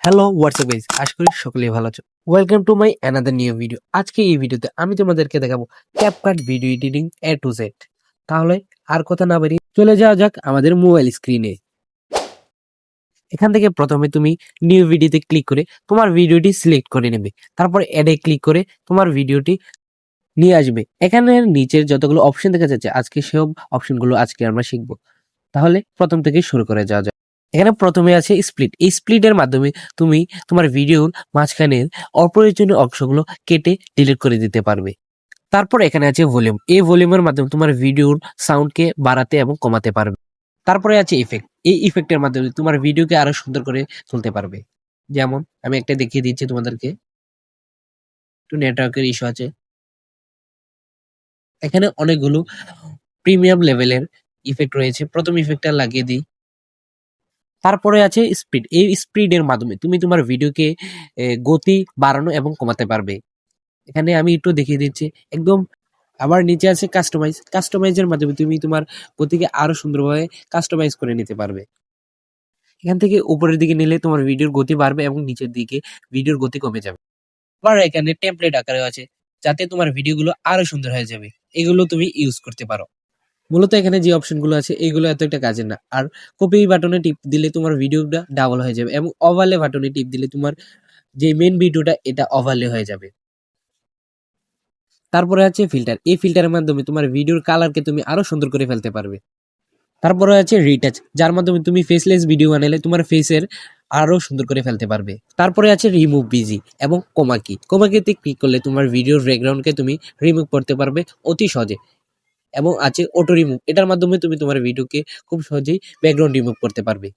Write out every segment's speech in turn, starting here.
Hello WhatsApp guys, আশা করি সকলেই ভালো আছো। Welcome to my another new video. আজকে এই ভিডিওতে আমি তোমাদেরকে দেখাবো CapCut video editing A to Z. তাহলে আর কথা না বাড়িয়ে চলে যাওয়া যাক আমাদের মোবাইল স্ক্রিনে। এখান থেকে প্রথমে তুমি নিউ ভিডিওতে ক্লিক করে তোমার ভিডিওটি সিলেক্ট করে নেবে। তারপর অ্যাডে ক্লিক করে তোমার ভিডিওটি নিয়ে আসবে। এখানে নিচের যতগুলো অপশন দেখা যাচ্ছে, আজকে সব অপশনগুলো আজকে আমরা শিখবো। তাহলে প্রথম থেকে শুরু করে যাওয়া যাক। এখানে প্রথমে আছে স্প্লিট। এই স্প্লিটের মাধ্যমে তুমি তোমার ভিডিওর মাঝখানের অপ্রয়োজনীয় অংশগুলো কেটে ডিলিট করে দিতে পারবে। তারপর এখানে আছে ভলিউম। এই ভলিউমের মাধ্যমে তোমার ভিডিওর সাউন্ডকে বাড়াতে এবং কমাতে পারবে। তারপরে আছে ইফেক্ট। এই ইফেক্টের মাধ্যমে তোমার ভিডিওকে আরো সুন্দর করে তুলতে পারবে। যেমন আমি একটা দেখিয়ে দিচ্ছি তোমাদেরকে, একটু নেটওয়ার্কের ইস্যু আছে। এখানে অনেকগুলো প্রিমিয়াম লেভেলের ইফেক্ট রয়েছে। প্রথম ইফেক্টটা লাগিয়ে দিই। তারপরে আছে স্পিড। এই স্পিডের মাধ্যমে তুমি তোমার ভিডিওকে গতি বাড়ানো এবং কমাতে পারবে। এখানে আমি একটু দেখিয়ে দিচ্ছি। একদম আবার নিচে আছে কাস্টমাইজ। কাস্টমাইজের মাধ্যমে তুমি তোমার গতিকে আরো সুন্দরভাবে কাস্টমাইজ করে নিতে পারবে। এখান থেকে উপরের দিকে নিলে তোমার ভিডিওর গতি বাড়বে এবং নিচের দিকে ভিডিওর গতি কমে যাবে। আবার এখানে টেমপ্লেট আকারে আছে, যাতে তোমার ভিডিওগুলো আরো সুন্দর হয়ে যাবে। এগুলো তুমি ইউজ করতে পারো। মূলত এখানে যে অপশনগুলো আছে এগুলো এত একটা কাজের না। আর কপি বাটনে টিপ দিলে তোমার ভিডিওটা ডাবল হয়ে যাবে এবং ওভারলে বাটনে টিপ দিলে তোমার যে মেইন ভিডিওটা এটা ওভারলে হয়ে যাবে। তারপরে আছে ফিল্টার। এই ফিল্টারের মাধ্যমে তোমার ভিডিওর কালারকে তুমি আরো সুন্দর করে ফেলতে পারবে। তারপরে আছে রিটাচ, যার মাধ্যমে তুমি ফেসলেস ভিডিও বানালে তোমার ফেসের আরো সুন্দর করে ফেলতে পারবে। তারপরে আছে রিমুভ বিজি এবং কোমাকি। কোমাকিতে ক্লিক করলে তোমার ভিডিওর ব্যাকগ্রাউন্ডকে তুমি রিমুভ করতে পারবে অতি সহজে। এবং আছে অটো রিমুভ, এটার মাধ্যমে তুমি তোমার ভিডিওকে খুব সহজেই ব্যাকগ্রাউন্ড রিমুভ করতে পারবে।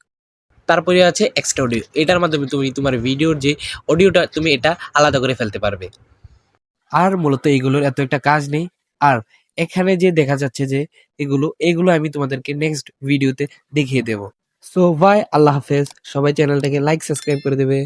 তারপরে আছে এক্সট্রা অডিও। এটার মাধ্যমে তুমি তোমার ভিডিওর যে অডিওটা তুমি এটা আলাদা করে ফেলতে পারবে। আর মূলত এগুলোর এত একটা কাজ নেই। আর এখানে যে দেখা যাচ্ছে যে এগুলো আমি তোমাদেরকে নেক্সট ভিডিওতে দেখিয়ে দেব। সো বাই, আল্লাহ হাফেজ। সবাই চ্যানেলটাকে লাইক সাবস্ক্রাইব করে দেবে।